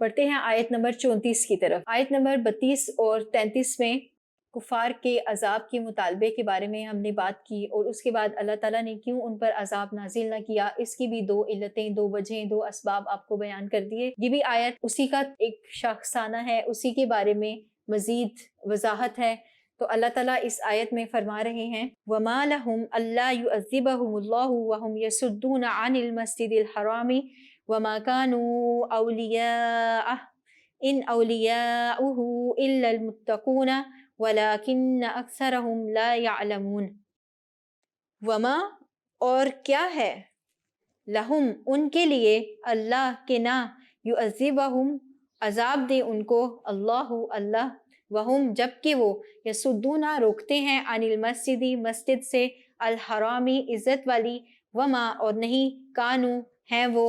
پڑھتے ہیں آیت نمبر 34 کی طرف۔ آیت نمبر 32 اور 33 میں کفار کے عذاب کے مطالبے کے بارے میں ہم نے بات کی، اور اس کے بعد اللہ تعالیٰ نے کیوں ان پر عذاب نازل نہ کیا، اس کی بھی 2 علتیں، 2 وجہیں، 2 اسباب آپ کو بیان کر دیے۔ یہ بھی آیت اسی کا ایک شاخسانہ ہے، اسی کے بارے میں مزید وضاحت ہے۔ تو اللہ تعالیٰ اس آیت میں فرما رہے ہیں وَمَا لَهُمْ أَلَّا يُعَذِّبَهُمُ اللَّهُ وَهُمْ يَصُدُّونَ عَنِ الْمَسْجِدِ الْحَرَامِ وَمَا كَانُوا أَوْلِيَاءَهُ إِنْ أَوْلِيَاؤُهُ إِلَّا الْمُتَّقُونَ وَلَكِنَّ أَكْثَرَهُمْ لَا يَعْلَمُونَ۔ وما اور کیا ہے، لہم ان کے لیے، اللہ کے نہ، یعذبہم عذاب دے ان کو، اللہ اللہ، وہم جبکہ وہ، یسدون روکتے ہیں، عن المسجد مسجد سے، الحرامی عزت والی، وما اور نہیں، کانو ہیں وہ،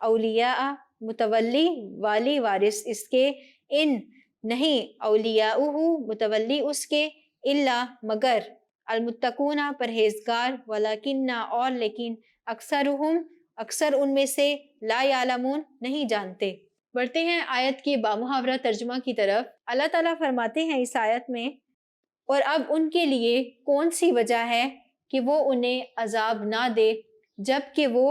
اولیاء متولی والی وارث اس کے، ان نہیں، اولیاؤہ متولی اس کے، الا مگر، المتقون پرہیزگار، ولکن اور لیکن، اکثرہم اکثر ان میں سے، لا یعلمون نہیں جانتے۔ بڑھتے ہیں آیت کے بامحاورہ ترجمہ کی طرف۔ اللہ تعالیٰ فرماتے ہیں اس آیت میں، اور اب ان کے لیے کون سی وجہ ہے کہ وہ انہیں عذاب نہ دے جب کہ وہ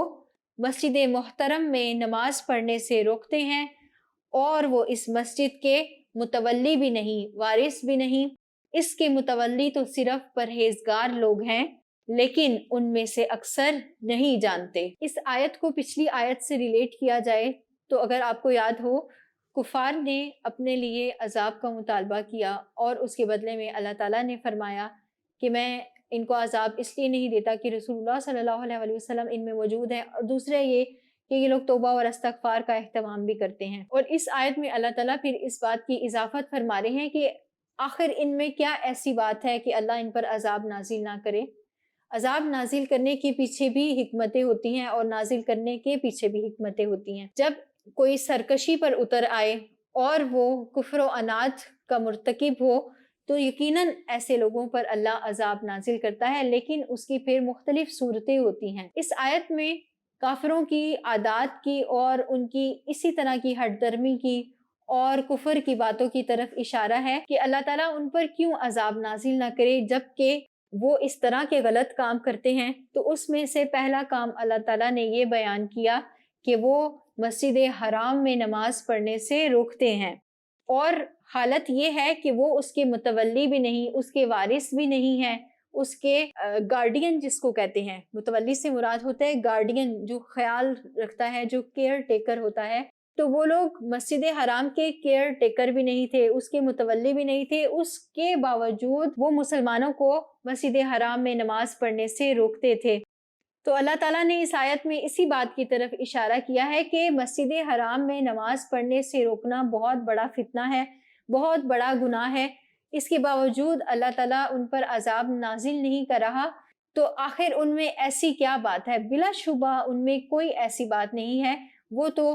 مسجد محترم میں نماز پڑھنے سے روکتے ہیں، اور وہ اس مسجد کے متولی بھی نہیں، وارث بھی نہیں۔ اس کے متولی تو صرف پرہیزگار لوگ ہیں، لیکن ان میں سے اکثر نہیں جانتے۔ اس آیت کو پچھلی آیت سے ریلیٹ کیا جائے تو اگر آپ کو یاد ہو، کفار نے اپنے لیے عذاب کا مطالبہ کیا، اور اس کے بدلے میں اللہ تعالیٰ نے فرمایا کہ میں ان کو عذاب اس لیے نہیں دیتا کہ رسول اللہ صلی اللہ علیہ وسلم ان میں موجود ہیں، اور دوسرا یہ کہ یہ لوگ توبہ اور استغفار کا اہتمام بھی کرتے ہیں۔ اور اس آیت میں اللہ تعالیٰ پھر اس بات کی اضافت فرما رہے ہیں کہ آخر ان میں کیا ایسی بات ہے کہ اللہ ان پر عذاب نازل نہ کرے۔ عذاب نازل کرنے کے پیچھے بھی حکمتیں ہوتی ہیں، اور نازل کرنے کے پیچھے بھی حکمتیں ہوتی ہیں۔ جب کوئی سرکشی پر اتر آئے اور وہ کفر و عناد کا مرتکب ہو تو یقیناً ایسے لوگوں پر اللہ عذاب نازل کرتا ہے، لیکن اس کی پھر مختلف صورتیں ہوتی ہیں۔ اس آیت میں کافروں کی عادات کی اور ان کی اسی طرح کی ہٹ درمی کی اور کفر کی باتوں کی طرف اشارہ ہے کہ اللہ تعالیٰ ان پر کیوں عذاب نازل نہ کرے جبکہ وہ اس طرح کے غلط کام کرتے ہیں۔ تو اس میں سے پہلا کام اللہ تعالیٰ نے یہ بیان کیا کہ وہ مسجد حرام میں نماز پڑھنے سے روکتے ہیں، اور حالت یہ ہے کہ وہ اس کے متولی بھی نہیں، اس کے وارث بھی نہیں ہیں، اس کے گارڈین جس کو کہتے ہیں، متولی سے مراد ہوتا ہے گارڈین، جو خیال رکھتا ہے، جو کیئر ٹیکر ہوتا ہے۔ تو وہ لوگ مسجد حرام کے کیئر ٹیکر بھی نہیں تھے، اس کے متولی بھی نہیں تھے، اس کے باوجود وہ مسلمانوں کو مسجد حرام میں نماز پڑھنے سے روکتے تھے۔ تو اللہ تعالیٰ نے اس آیت میں اسی بات کی طرف اشارہ کیا ہے کہ مسجد حرام میں نماز پڑھنے سے روکنا بہت بڑا فتنہ ہے، بہت بڑا گناہ ہے۔ اس کے باوجود اللہ تعالیٰ ان پر عذاب نازل نہیں کر رہا، تو آخر ان میں ایسی کیا بات ہے؟ بلا شبہ ان میں کوئی ایسی بات نہیں ہے، وہ تو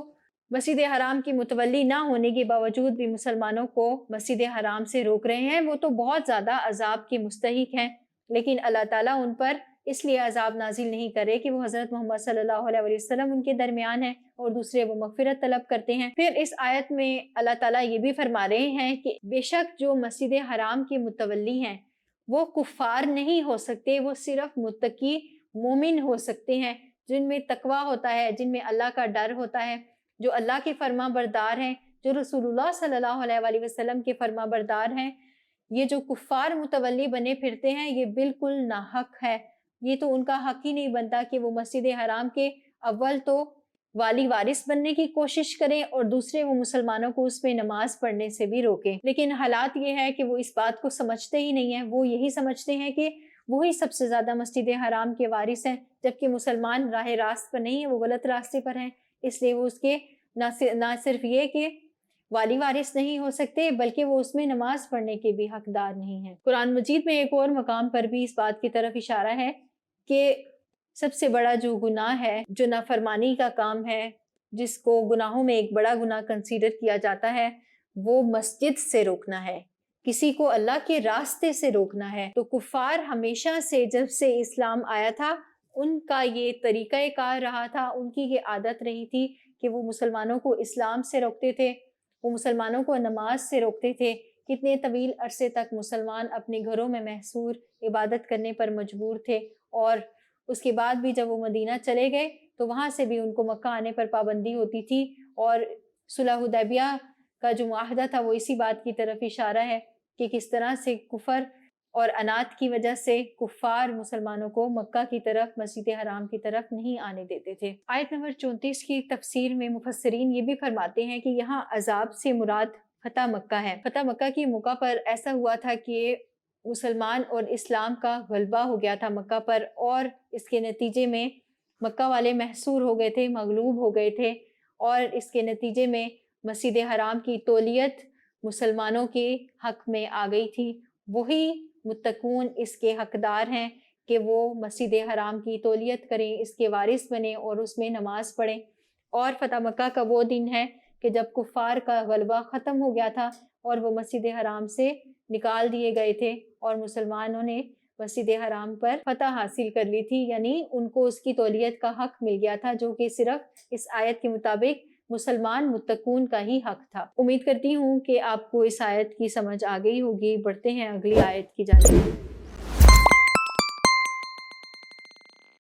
مسجد حرام کی متولی نہ ہونے کے باوجود بھی مسلمانوں کو مسجد حرام سے روک رہے ہیں، وہ تو بہت زیادہ عذاب کے مستحق ہیں، لیکن اللہ تعالیٰ ان پر اس لیے عذاب نازل نہیں کرے کہ وہ حضرت محمد صلی اللہ علیہ وسلم ان کے درمیان ہیں، اور دوسرے وہ مغفرت طلب کرتے ہیں۔ پھر اس آیت میں اللہ تعالیٰ یہ بھی فرما رہے ہیں کہ بے شک جو مسجد حرام کے متولی ہیں وہ کفار نہیں ہو سکتے، وہ صرف متقی مومن ہو سکتے ہیں، جن میں تقویٰ ہوتا ہے، جن میں اللہ کا ڈر ہوتا ہے، جو اللہ کے فرما بردار ہیں، جو رسول اللہ صلی اللہ علیہ وسلم کے فرما بردار ہیں۔ یہ جو کفار متولی بنے پھرتے ہیں یہ بالکل ناحق ہے، یہ تو ان کا حق ہی نہیں بنتا کہ وہ مسجد حرام کے اول تو والی وارث بننے کی کوشش کریں، اور دوسرے وہ مسلمانوں کو اس میں نماز پڑھنے سے بھی روکیں۔ لیکن حالات یہ ہے کہ وہ اس بات کو سمجھتے ہی نہیں ہیں، وہ یہی سمجھتے ہیں کہ وہی سب سے زیادہ مسجد حرام کے وارث ہیں، جبکہ مسلمان راہ راست پر نہیں ہیں، وہ غلط راستے پر ہیں، اس لیے وہ اس کے نہ صرف یہ کہ والی وارث نہیں ہو سکتے بلکہ وہ اس میں نماز پڑھنے کے بھی حقدار نہیں ہیں۔ قرآن مجید میں ایک اور مقام پر بھی اس بات کی طرف اشارہ ہے کہ سب سے بڑا جو گناہ ہے، جو نافرمانی کا کام ہے، جس کو گناہوں میں ایک بڑا گناہ کنسیڈر کیا جاتا ہے، وہ مسجد سے روکنا ہے، کسی کو اللہ کے راستے سے روکنا ہے۔ تو کفار ہمیشہ سے جب سے اسلام آیا تھا ان کا یہ طریقہ کار رہا تھا، ان کی یہ عادت رہی تھی کہ وہ مسلمانوں کو اسلام سے روکتے تھے، وہ مسلمانوں کو نماز سے روکتے تھے، کتنے طویل عرصے تک مسلمان اپنے گھروں میں محصور عبادت کرنے پر مجبور تھے، اور اس کے بعد بھی جب وہ مدینہ چلے گئے تو وہاں سے بھی ان کو مکہ آنے پر پابندی ہوتی تھی، اور صلح حدیبیہ کا جو معاہدہ تھا وہ اسی بات کی طرف اشارہ ہے کہ کس طرح سے کفر اور انات کی وجہ سے کفار مسلمانوں کو مکہ کی طرف، مسجد حرام کی طرف نہیں آنے دیتے تھے۔ آیت نمبر 34 کی تفسیر میں مفسرین یہ بھی فرماتے ہیں کہ یہاں عذاب سے مراد فتح مکہ ہے۔ فتح مکہ کی موقع پر ایسا ہوا تھا کہ مسلمان اور اسلام کا غلبہ ہو گیا تھا مکہ پر، اور اس کے نتیجے میں مکہ والے محصور ہو گئے تھے، مغلوب ہو گئے تھے، اور اس کے نتیجے میں مسجد حرام کی تولیت مسلمانوں کے حق میں آ گئی تھی۔ وہی متقون اس کے حقدار ہیں کہ وہ مسجد حرام کی تولیت کریں، اس کے وارث بنیں اور اس میں نماز پڑھیں۔ اور فتح مکہ کا وہ دن ہے کہ جب کفار کا غلبہ ختم ہو گیا تھا اور وہ مسجد حرام سے نکال دیے گئے تھے، اور مسلمانوں نے مسجد حرام پر فتح حاصل کر لی تھی، یعنی ان کو اس کی تولیت کا حق مل گیا تھا، جو کہ صرف اس آیت کے مطابق مسلمان متقون کا ہی حق تھا۔ امید کرتی ہوں کہ آپ کو اس آیت کی سمجھ آ گئی ہوگی۔ بڑھتے ہیں اگلی آیت کی جانب۔